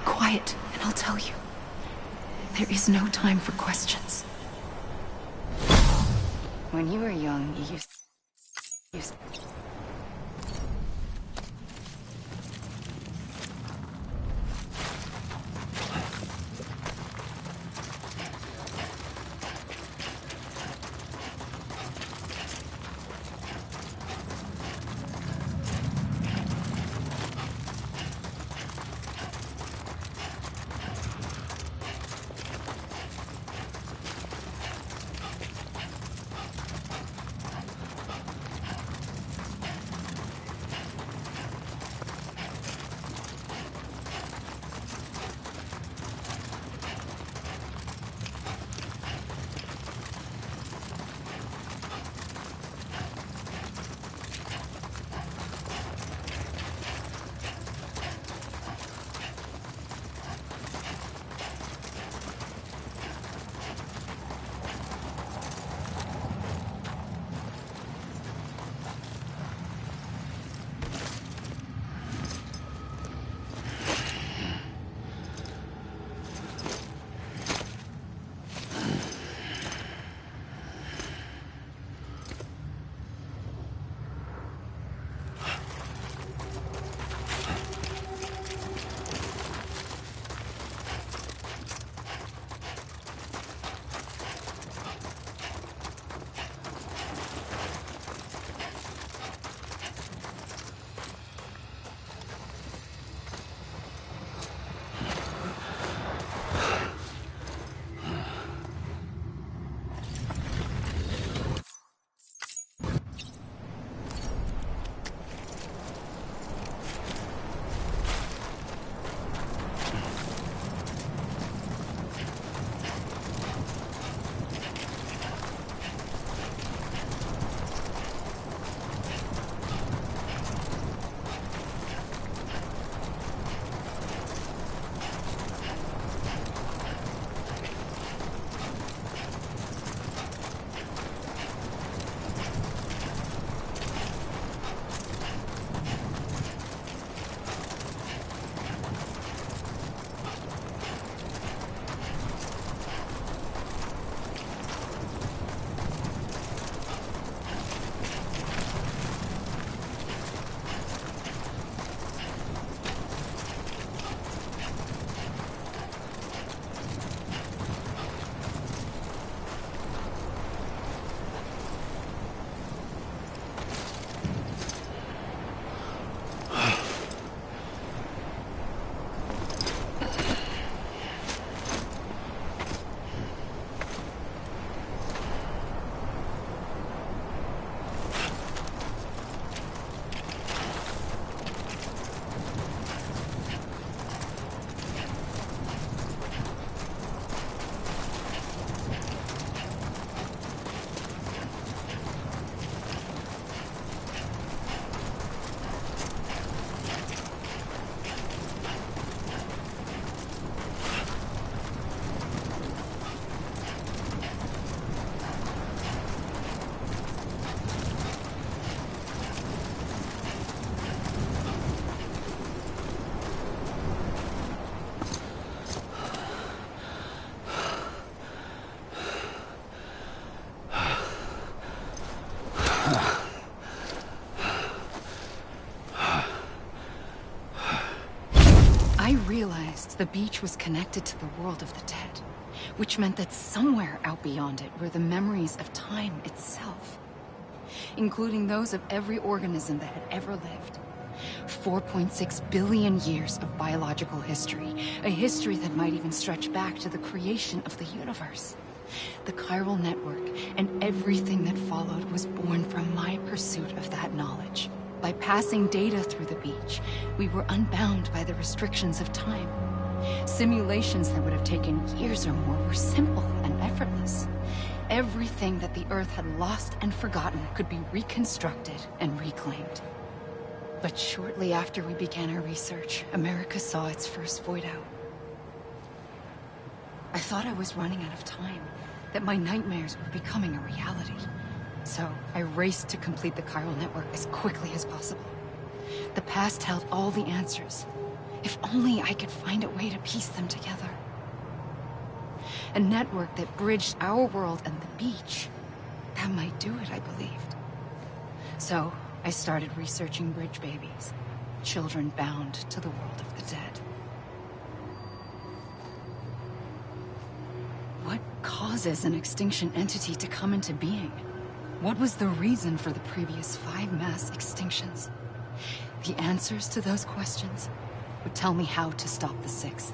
Quiet, and I'll tell you. There is no time for questions. When you were young, you used... I realized the beach was connected to the world of the dead, which meant that somewhere out beyond it were the memories of time itself, including those of every organism that had ever lived. 4.6 billion years of biological history, a history that might even stretch back to the creation of the universe. The chiral network and everything that followed was born from my pursuit of that knowledge. By passing data through the beach, we were unbound by the restrictions of time. Simulations that would have taken years or more were simple and effortless. Everything that the Earth had lost and forgotten could be reconstructed and reclaimed. But shortly after we began our research, America saw its first void out. I thought I was running out of time, that my nightmares were becoming a reality. So I raced to complete the chiral network as quickly as possible. The past held all the answers. If only I could find a way to piece them together. A network that bridged our world and the beach. That might do it, I believed. So I started researching bridge babies, children bound to the world of the dead. What causes an extinction entity to come into being? What was the reason for the previous 5 mass extinctions? The answers to those questions would tell me how to stop the 6th.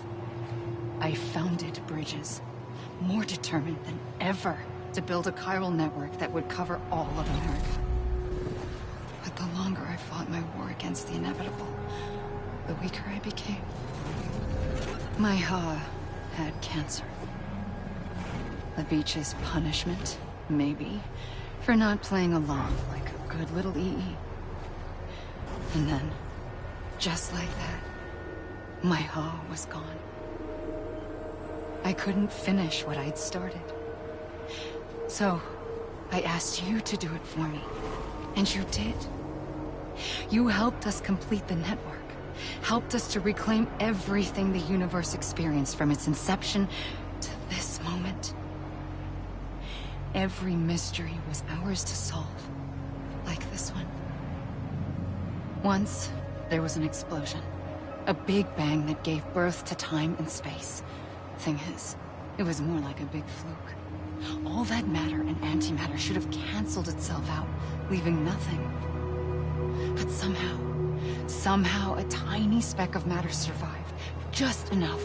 I founded bridges, more determined than ever to build a chiral network that would cover all of America. But the longer I fought my war against the inevitable, the weaker I became. My Ha had cancer. The beach's punishment, maybe, for not playing along like a good little EE. And then, just like that, my Ha was gone. I couldn't finish what I'd started. So, I asked you to do it for me. And you did. You helped us complete the network. Helped us to reclaim everything the universe experienced from its inception to this moment. Every mystery was ours to solve, like this one. Once, there was an explosion. A big bang that gave birth to time and space. Thing is, it was more like a big fluke. All that matter and antimatter should have canceled itself out, leaving nothing. But somehow a tiny speck of matter survived. Just enough.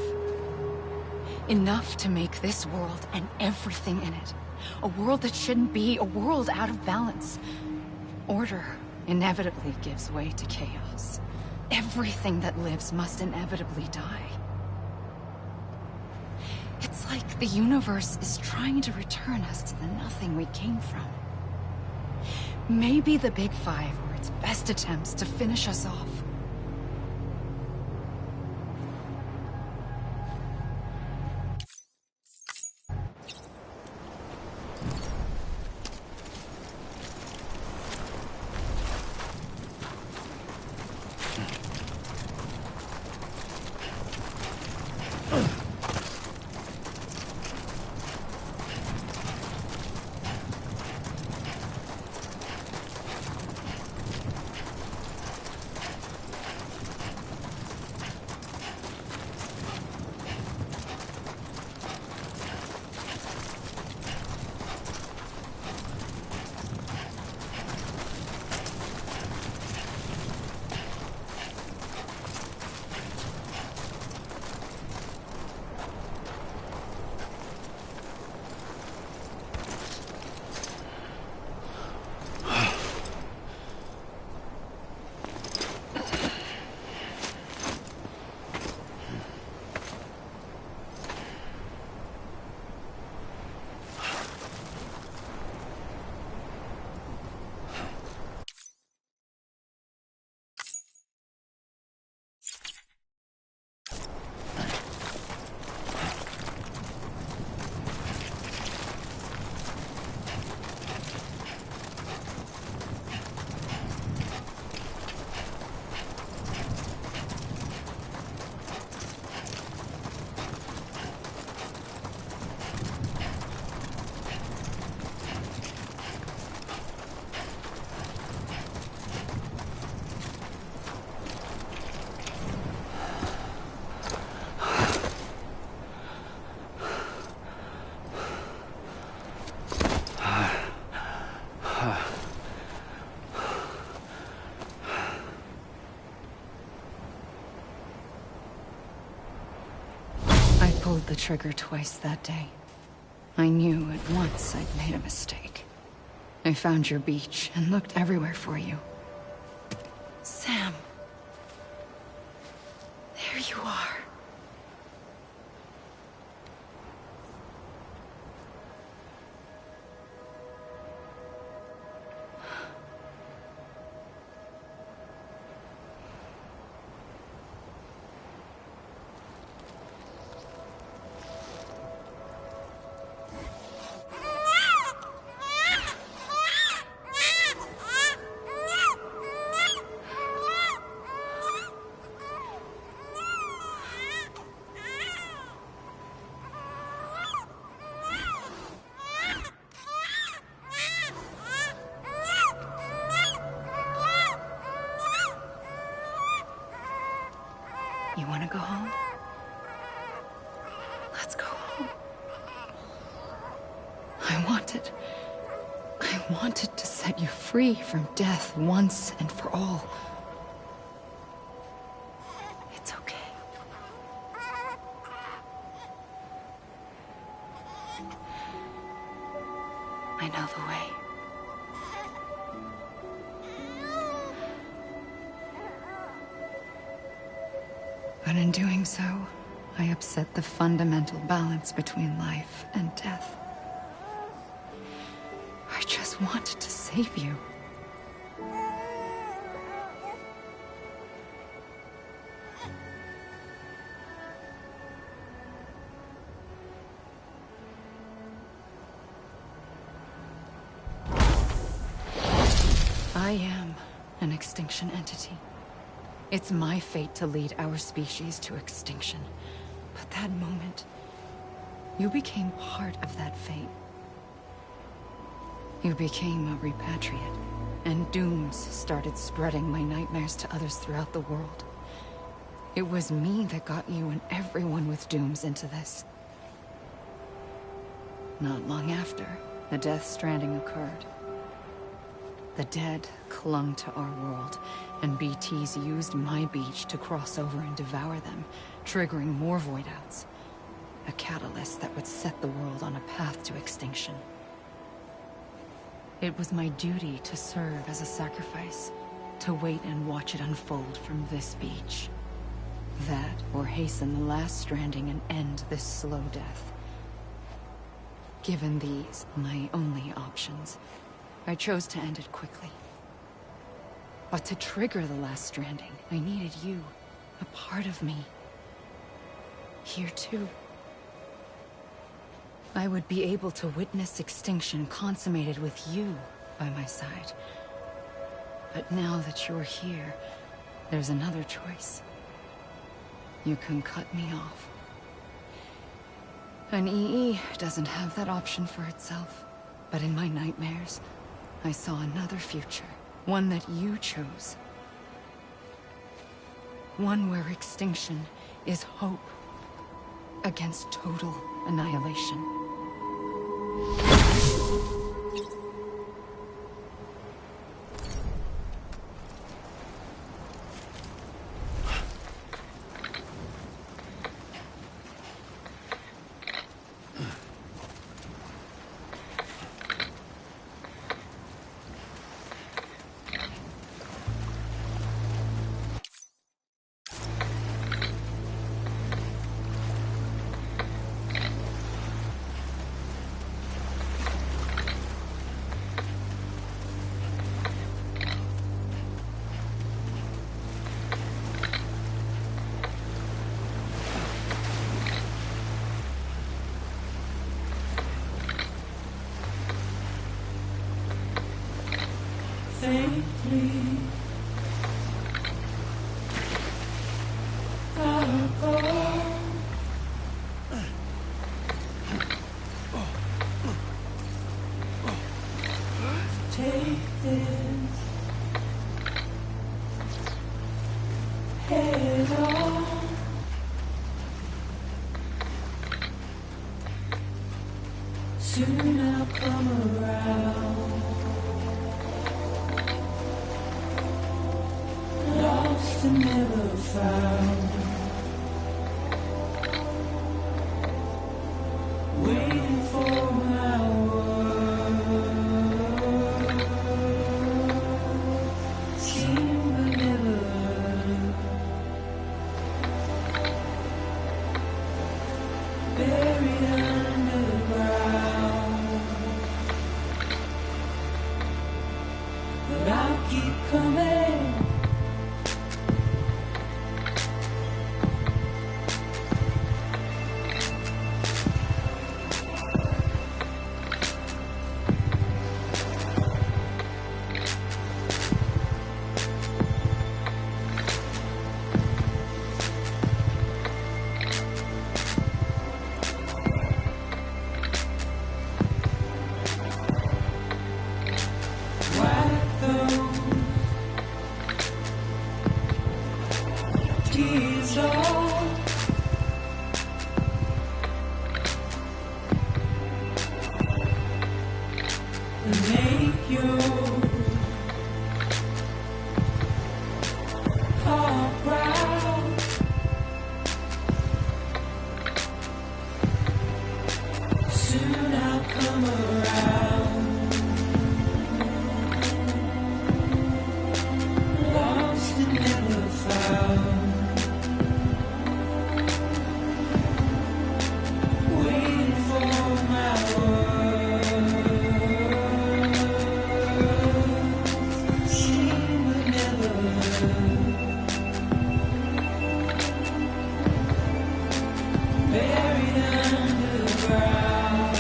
Enough to make this world and everything in it. A world that shouldn't be, a world out of balance. Order inevitably gives way to chaos. Everything that lives must inevitably die. It's like the universe is trying to return us to the nothing we came from. Maybe the Big Five were its best attempts to finish us off. I pulled the trigger twice that day. I knew at once I'd made a mistake. I found your beach and looked everywhere for you. Sam. There you are. You want to go home? Let's go home. I wanted to set you free from death once and for all. It's okay. I know the way. But in doing so, I upset the fundamental balance between life and death. I just wanted to save you. I am an extinction entity. It's my fate to lead our species to extinction. But that moment, you became part of that fate. You became a repatriate, and dooms started spreading my nightmares to others throughout the world. It was me that got you and everyone with dooms into this. Not long after, the Death Stranding occurred. The dead clung to our world, and BTs used my beach to cross over and devour them, triggering more void-outs. A catalyst that would set the world on a path to extinction. It was my duty to serve as a sacrifice, to wait and watch it unfold from this beach. That, or hasten the last stranding and end this slow death. Given these, my only options, I chose to end it quickly. But to trigger the last stranding, I needed you, a part of me. Here too. I would be able to witness extinction consummated with you by my side. But now that you're here, there's another choice. You can cut me off. An EE doesn't have that option for itself. But in my nightmares, I saw another future. One that you chose. One where extinction is hope against total annihilation. Safely I'll go. Take this head on. Soon I'll come around. found. Waiting for my word. Seen but never heard. Buried underground. But I'll keep coming. Wipe those tears off. And make your heart proud. Soon I'll come around. Lost and never found. Waiting for my word. Seen but never heard. Buried underground.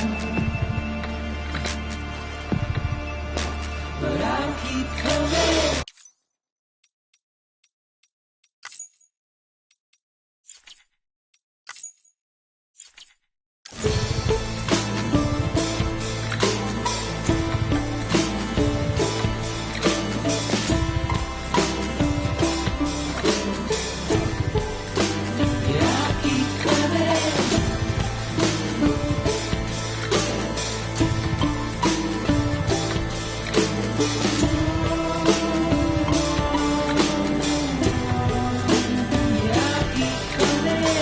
But I'll keep coming. Yeah, I'll keep coming. Yeah, I'll keep coming.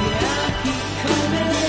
Yeah, I'll keep coming.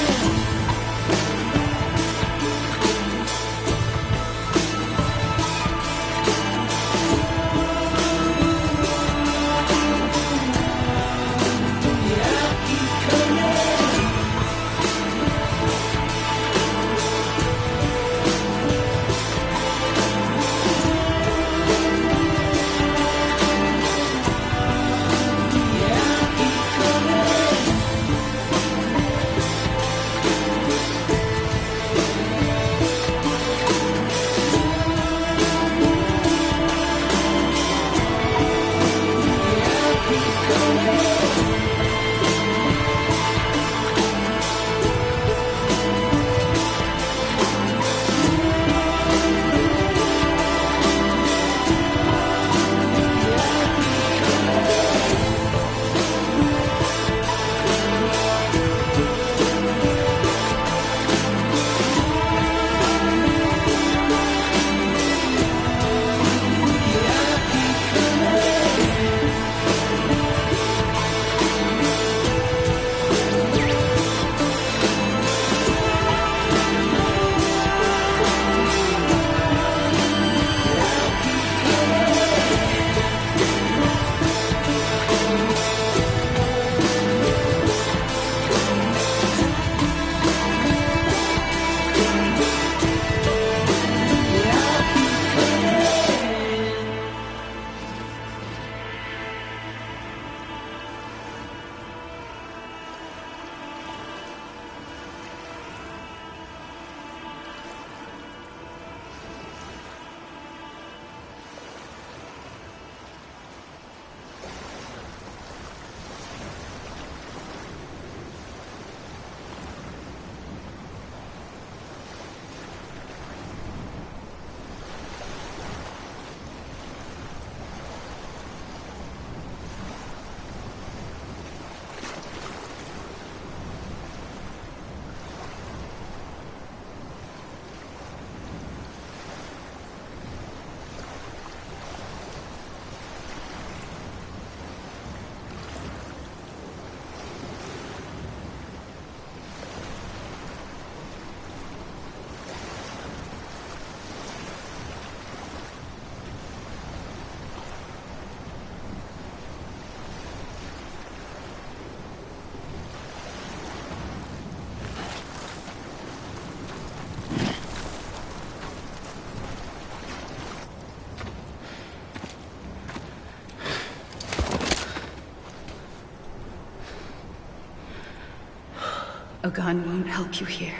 A gun won't help you here.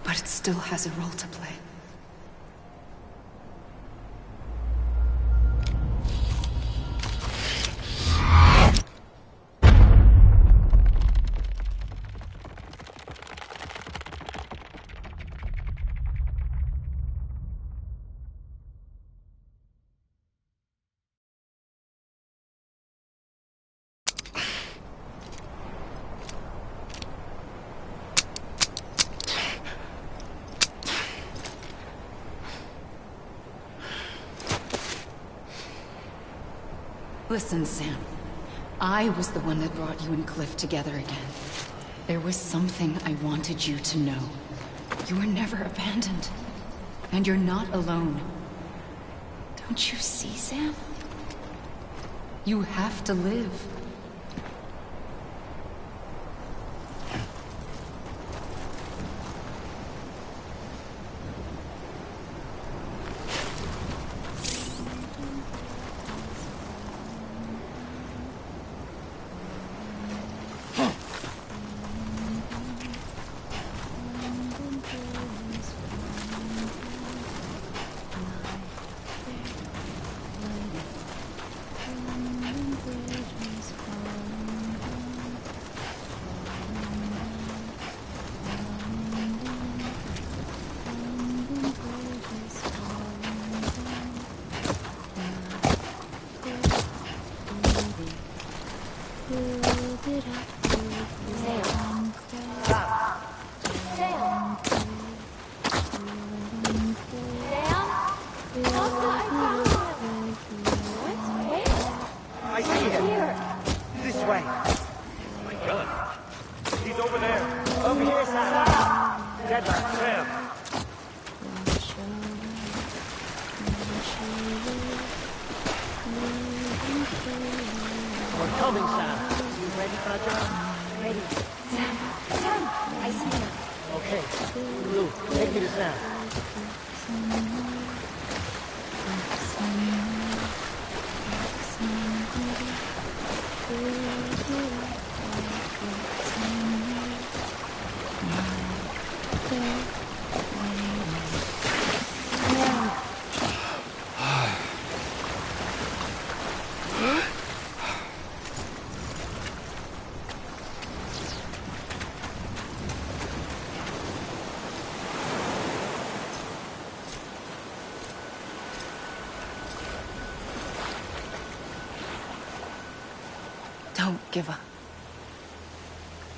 But it still has a role to play. Listen, Sam. I was the one that brought you and Cliff together again. There was something I wanted you to know. You were never abandoned. And you're not alone. Don't you see, Sam? You have to live. Don't give up.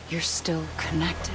You're still connected.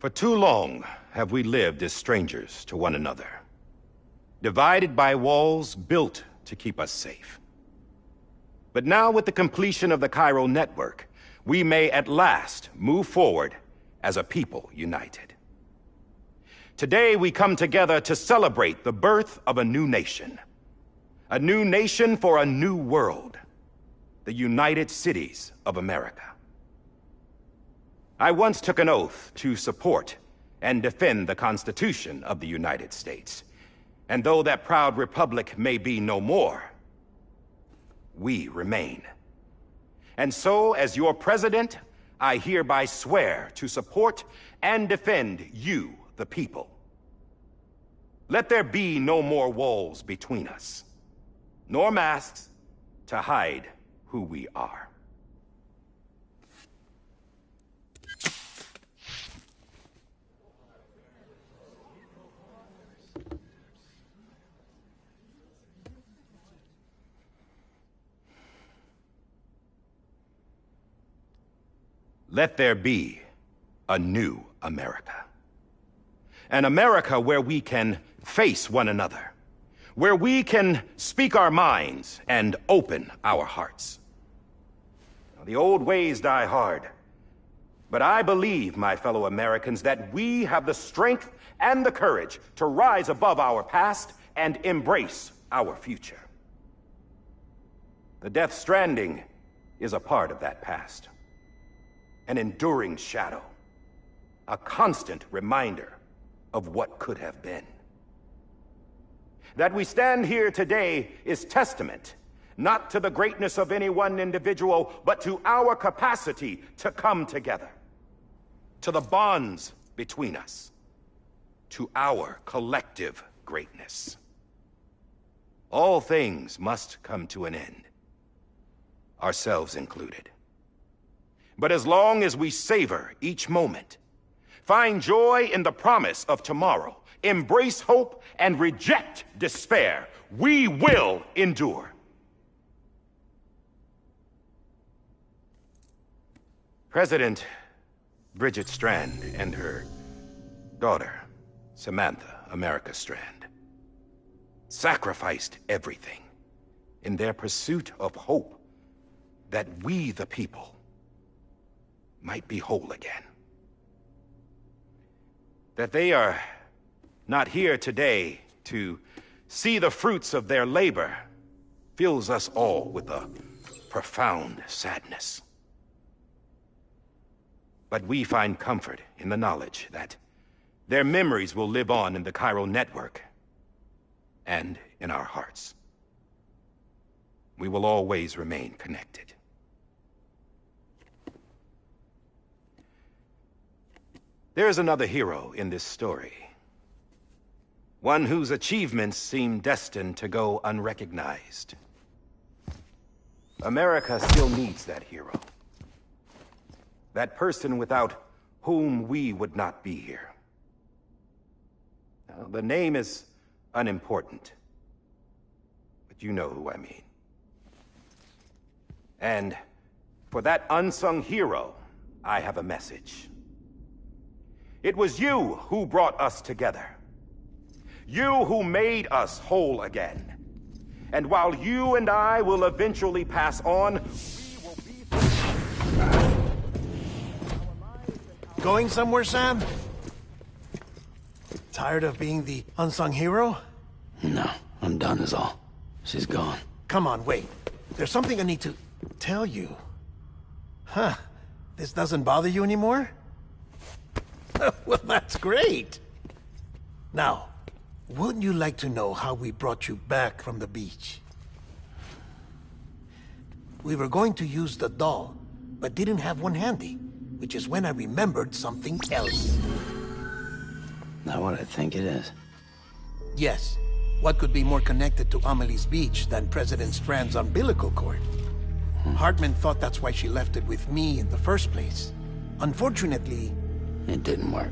For too long have we lived as strangers to one another, divided by walls built to keep us safe. But now, with the completion of the Chiral network, we may at last move forward as a people united. Today we come together to celebrate the birth of a new nation. A new nation for a new world. The United Cities of America. I once took an oath to support and defend the Constitution of the United States. And though that proud republic may be no more, we remain. And so, as your president, I hereby swear to support and defend you, the people. Let there be no more walls between us, nor masks to hide who we are. Let there be a new America. An America where we can face one another, where we can speak our minds and open our hearts. Now, the old ways die hard, but I believe, my fellow Americans, that we have the strength and the courage to rise above our past and embrace our future. The Death Stranding is a part of that past. An enduring shadow, a constant reminder of what could have been. That we stand here today is testament, not to the greatness of any one individual, but to our capacity to come together, to the bonds between us, to our collective greatness. All things must come to an end, ourselves included. But as long as we savor each moment, find joy in the promise of tomorrow, embrace hope, and reject despair, we will endure. President Bridget Strand and her daughter, Samantha America Strand, sacrificed everything in their pursuit of hope that we, the people, might be whole again. That they are not here today to see the fruits of their labor fills us all with a profound sadness. But we find comfort in the knowledge that their memories will live on in the Chiral network and in our hearts. We will always remain connected. There is another hero in this story. One whose achievements seem destined to go unrecognized. America still needs that hero. That person without whom we would not be here. Now, the name is unimportant, but you know who I mean. And for that unsung hero, I have a message. It was you who brought us together. You who made us whole again. And while you and I will eventually pass on, we will be... Going somewhere, Sam? Tired of being the unsung hero? No, I'm done is all. She's gone. Come on, wait. There's something I need to tell you. Huh. This doesn't bother you anymore? Well, that's great. Now, wouldn't you like to know how we brought you back from the beach? We were going to use the doll, but didn't have one handy, which is when I remembered something else. Not what I think it is. Yes. What could be more connected to Amelie's beach than President Strand's umbilical cord? Hartman thought that's why she left it with me in the first place. Unfortunately... It didn't work.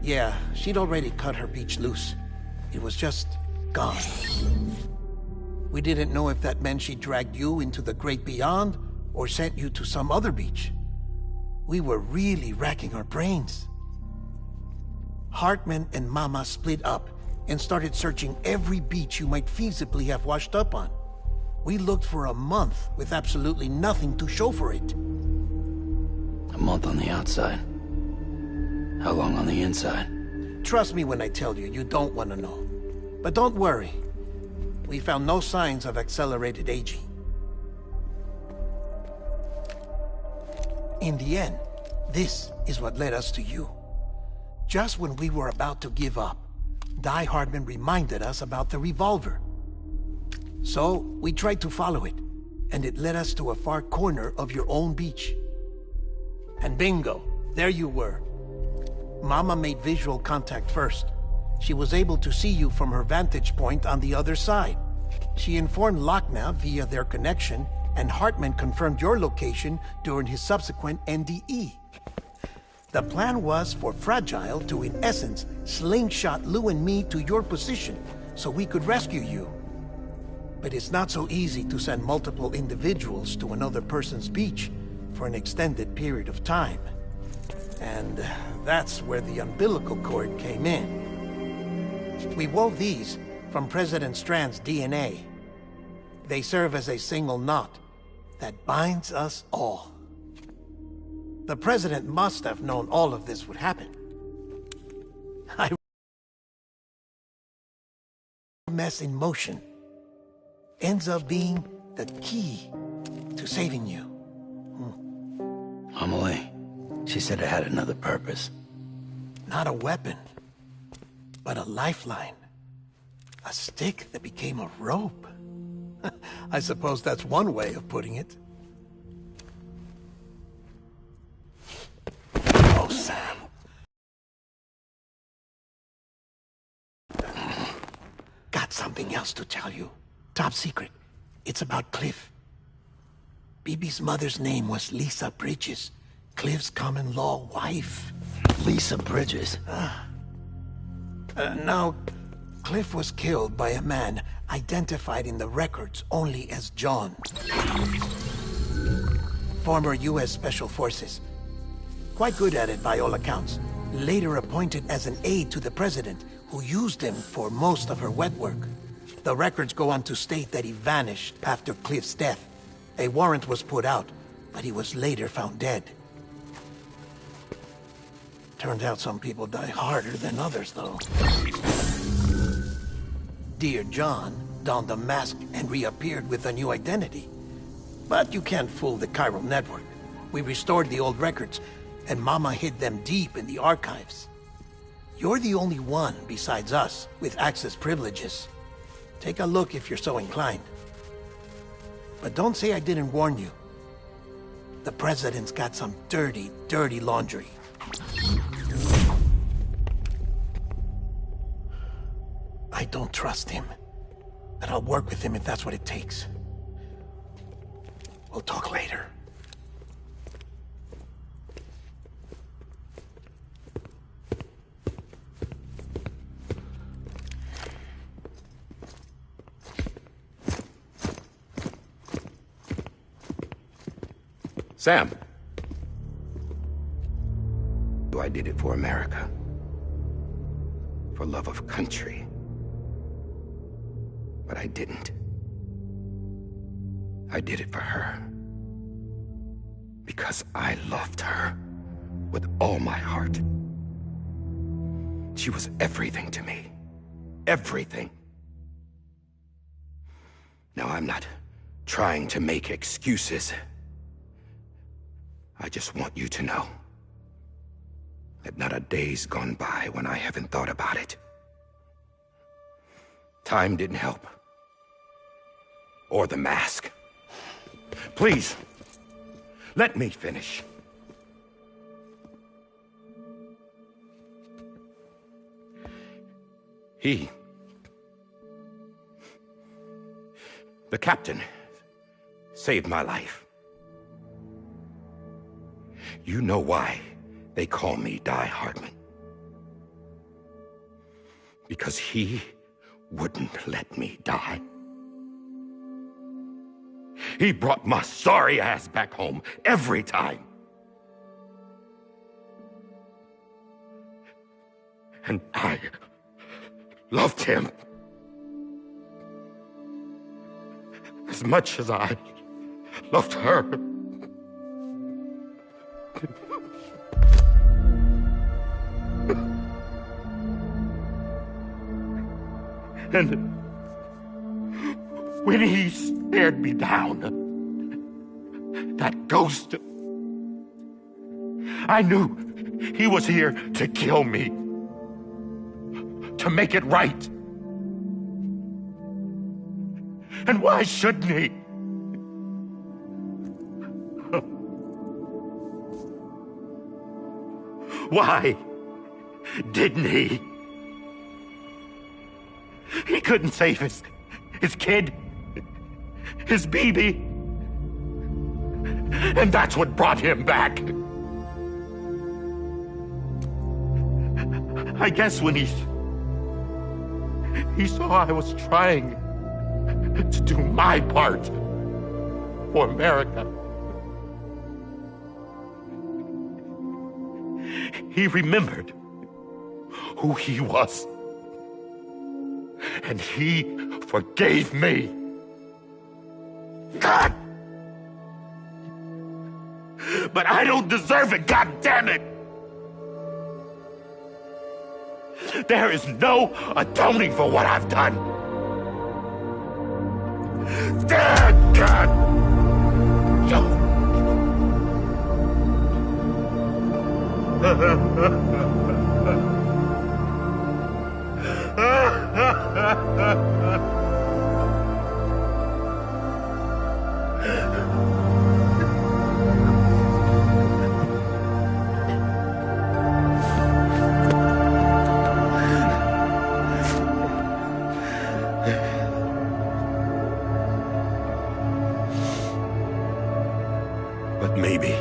Yeah, she'd already cut her beach loose. It was just gone. We didn't know if that meant she dragged you into the great beyond, or sent you to some other beach. We were really racking our brains. Hartman and Mama split up and started searching every beach you might feasibly have washed up on. We looked for a month with absolutely nothing to show for it. A month on the outside. How long on the inside? Trust me when I tell you, you don't want to know. But don't worry. We found no signs of accelerated aging. In the end, this is what led us to you. Just when we were about to give up, Die Hardman reminded us about the revolver. So, we tried to follow it, and it led us to a far corner of your own beach. And bingo, there you were. Mama made visual contact first. She was able to see you from her vantage point on the other side. She informed Lochner via their connection, and Hartman confirmed your location during his subsequent NDE. The plan was for Fragile to, in essence, slingshot Lou and me to your position so we could rescue you. But it's not so easy to send multiple individuals to another person's beach for an extended period of time. And that's where the umbilical cord came in. We wove these from President Strand's DNA. They serve as a single knot that binds us all. The President must have known all of this would happen. I mess in motion ends up being the key to saving you. Amelie, she said it had another purpose. Not a weapon, but a lifeline. A stick that became a rope. I suppose that's one way of putting it. Oh, Sam. Got something else to tell you. Top secret. It's about Cliff. Bibi's mother's name was Lisa Bridges, Cliff's common-law wife. Lisa Bridges. Now, Cliff was killed by a man identified in the records only as John. Former U.S. Special Forces. Quite good at it by all accounts. Later appointed as an aide to the president, who used him for most of her wet work. The records go on to state that he vanished after Cliff's death. A warrant was put out, but he was later found dead. Turns out some people die harder than others, though. Dear John donned a mask and reappeared with a new identity. But you can't fool the chiral network. We restored the old records, and Mama hid them deep in the archives. You're the only one, besides us, with access privileges. Take a look if you're so inclined. But don't say I didn't warn you. The President's got some dirty, dirty laundry. I don't trust him, but I'll work with him if that's what it takes. We'll talk later. Sam. I did it for America. For love of country. But I didn't. I did it for her. Because I loved her with all my heart. She was everything to me. Everything. Now, I'm not trying to make excuses. I just want you to know that not a day's gone by when I haven't thought about it. Time didn't help. Or the mask. Please, let me finish. The captain, saved my life. You know why they call me Die Hardman. Because he wouldn't let me die. He brought my sorry ass back home every time. And I loved him as much as I loved her. And when he stared me down, that ghost, I knew he was here to kill me, to make it right. And why shouldn't he? Why didn't he? He couldn't save his kid, his baby. And that's what brought him back. I guess when he saw I was trying to do my part for America, he remembered who he was. And he forgave me. God! But I don't deserve it, God damn it! There is no atoning for what I've done. Damn, God! But maybe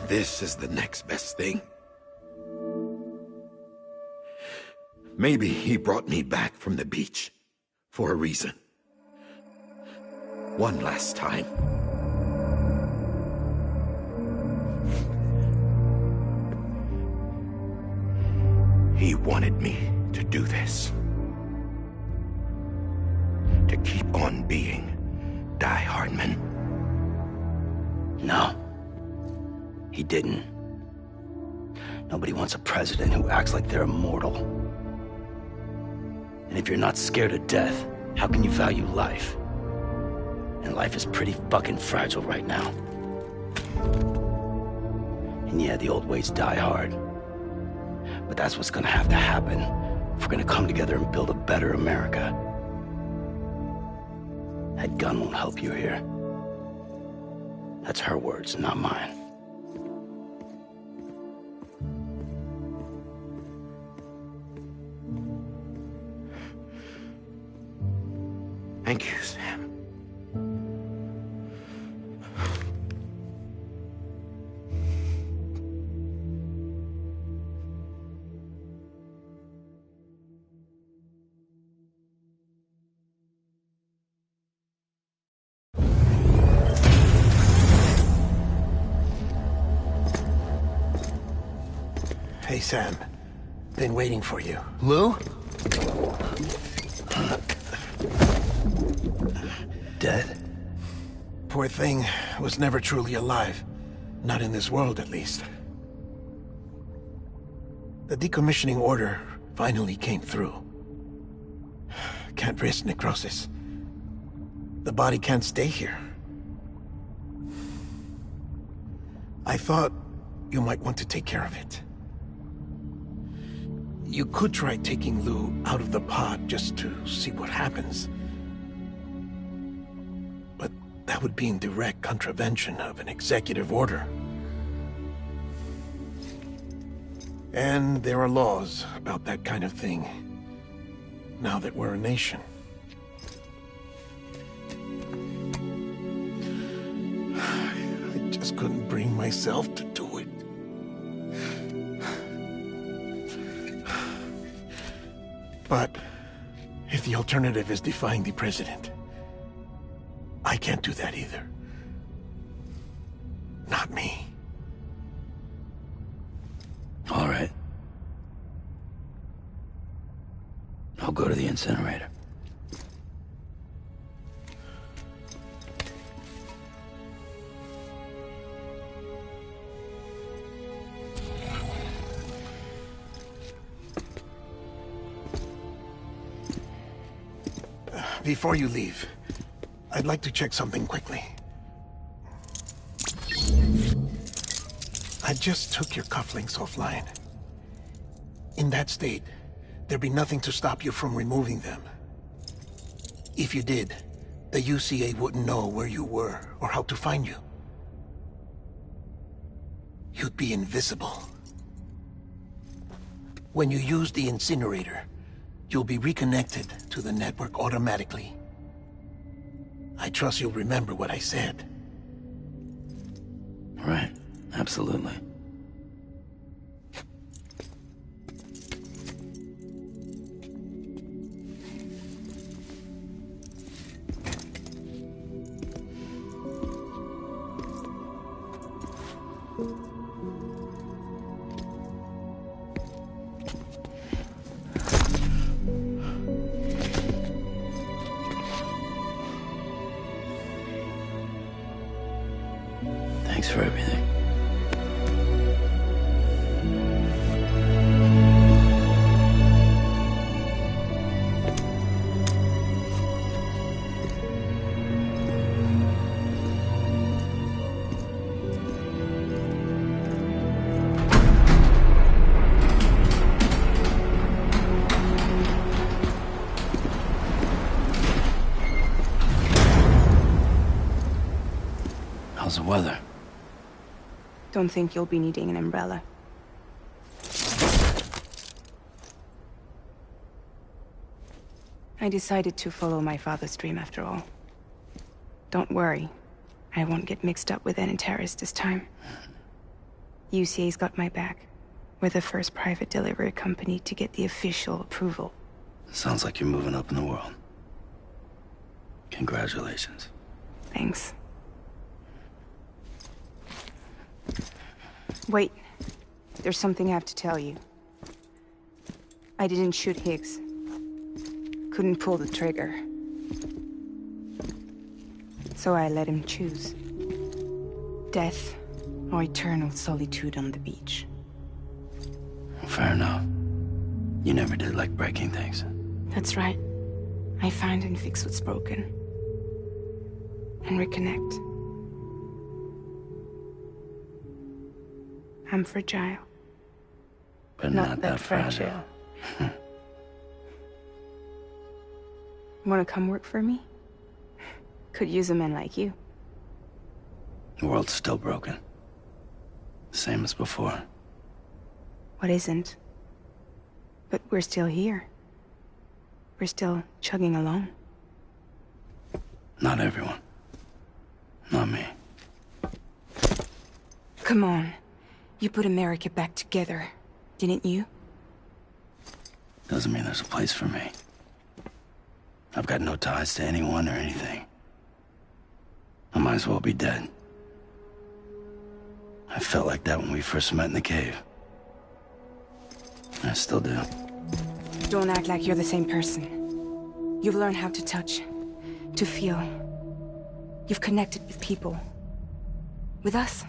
this is the next best thing. Maybe he brought me back from the beach for a reason. One last time. He wanted me to do this. To keep on being Die Hardman. No. He didn't. Nobody wants a president who acts like they're immortal. And if you're not scared of death, how can you value life? And life is pretty fucking fragile right now. And yeah, the old ways die hard. But that's what's gonna have to happen if we're gonna come together and build a better America. That gun won't help you here. That's her words, not mine. Thank you, Sam. Hey, Sam. Been waiting for you. Lou? Dead? Poor thing was never truly alive. Not in this world, at least. The decommissioning order finally came through. Can't risk necrosis. The body can't stay here. I thought you might want to take care of it. You could try taking Lou out of the pod just to see what happens. But that would be in direct contravention of an executive order. And there are laws about that kind of thing, now that we're a nation. I just couldn't bring myself to do it. But if the alternative is defying the president, I can't do that either. Not me. go to the incinerator. Before you leave, I'd like to check something quickly. I just took your cufflinks offline. In that state, there'd be nothing to stop you from removing them. If you did, the UCA wouldn't know where you were or how to find you. You'd be invisible. When you use the incinerator, you'll be reconnected to the network automatically. I trust you'll remember what I said. Right, absolutely. Thanks for everything. How's the weather? Don't think you'll be needing an umbrella. I decided to follow my father's dream after all. Don't worry. I won't get mixed up with any terrorists this time. UCA's got my back. We're the first private delivery company to get the official approval. Sounds like you're moving up in the world. Congratulations. Thanks. Wait. There's something I have to tell you. I didn't shoot Higgs. Couldn't pull the trigger. So I let him choose. Death or eternal solitude on the beach. Fair enough. You never did like breaking things. That's right. I find and fix what's broken. And reconnect. I'm fragile. But not that fragile. Wanna come work for me? Could use a man like you. The world's still broken. Same as before. What isn't? But we're still here. We're still chugging along. Not everyone. Not me. Come on. You put America back together, didn't you? Doesn't mean there's a place for me. I've got no ties to anyone or anything. I might as well be dead. I felt like that when we first met in the cave. I still do. Don't act like you're the same person. You've learned how to touch, to feel. You've connected with people. With us.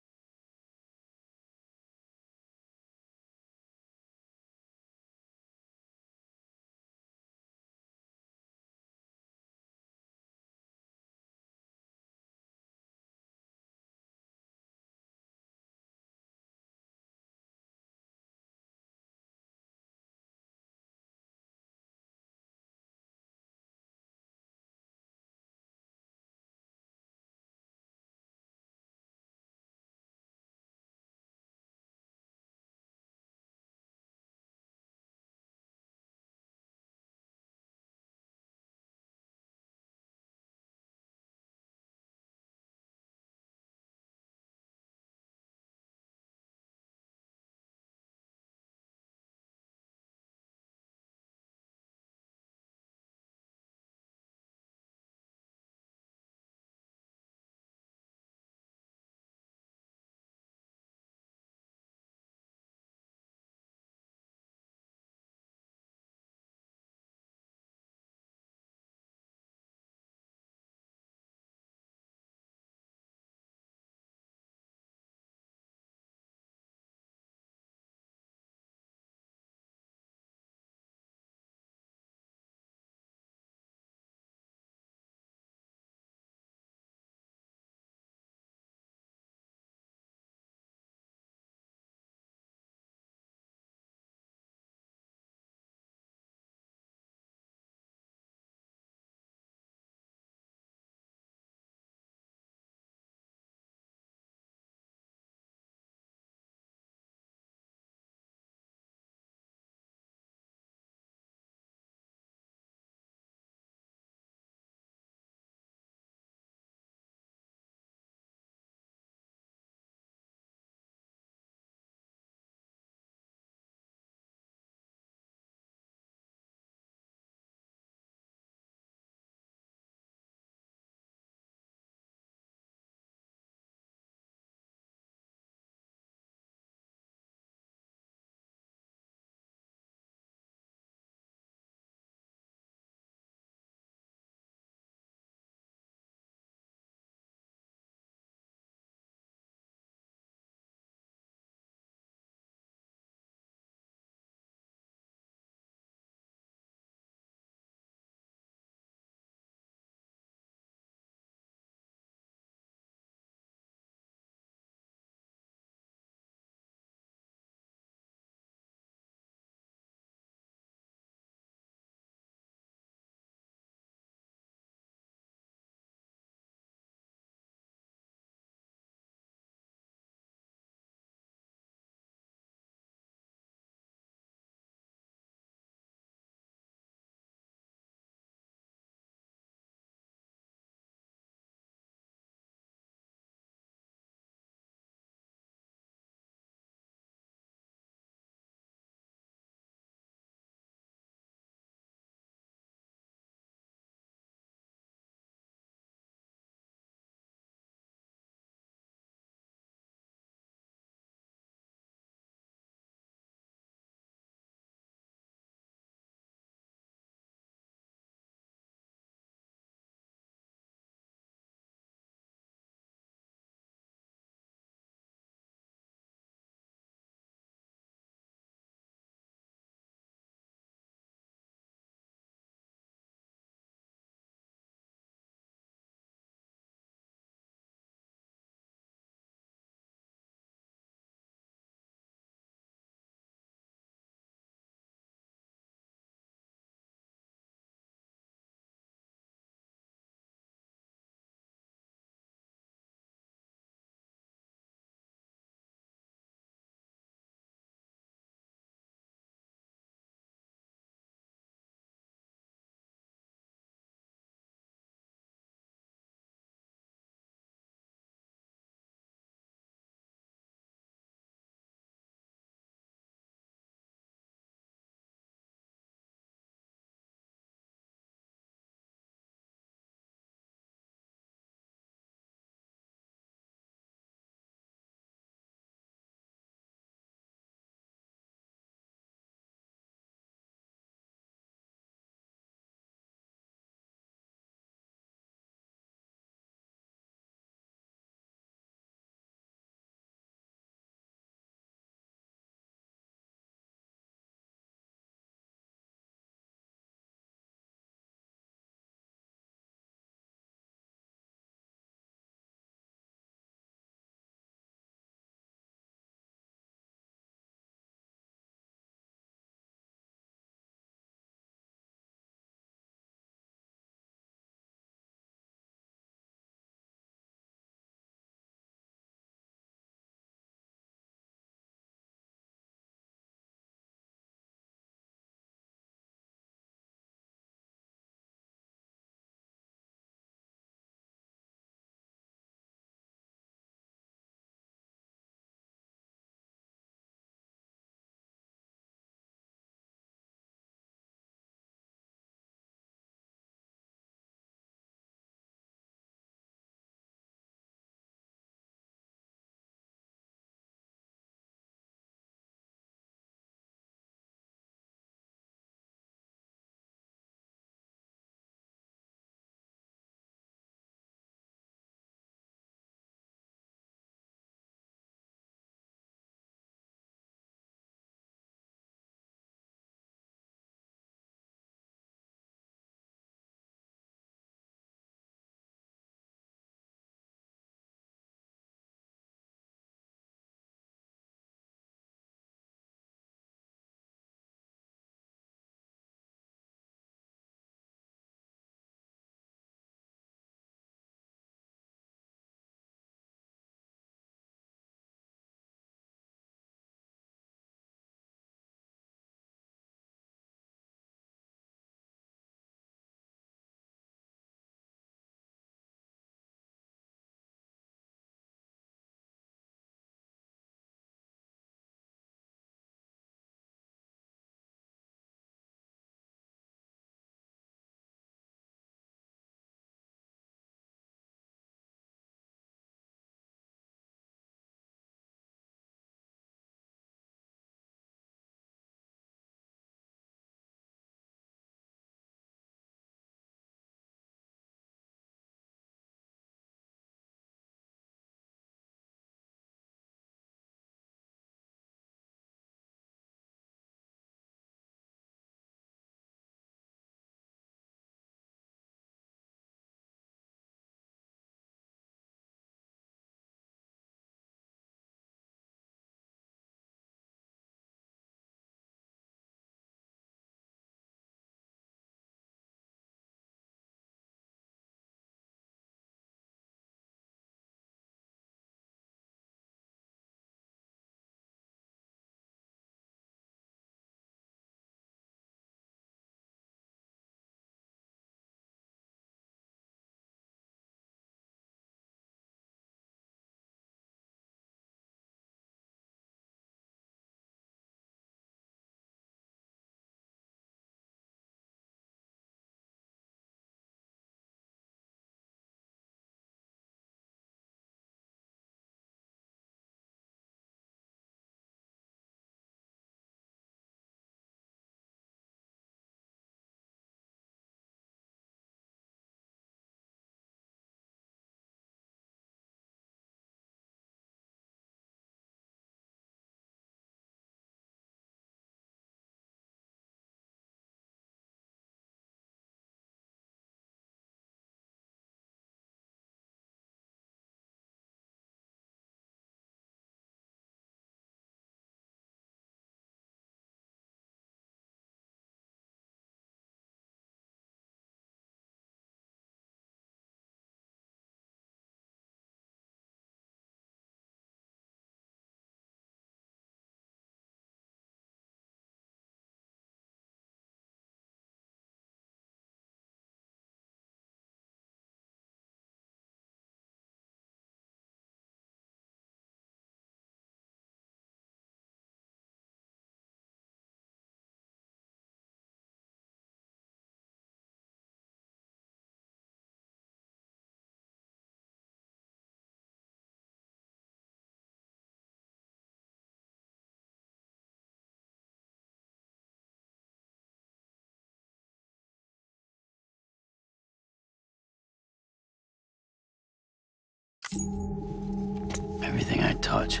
Everything I touch,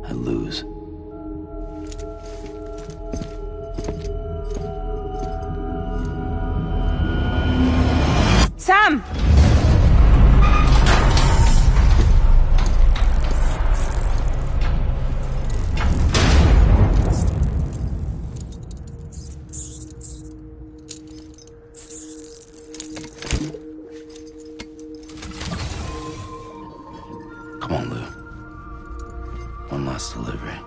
I lose. Sam! Come on, Lou. One last delivery.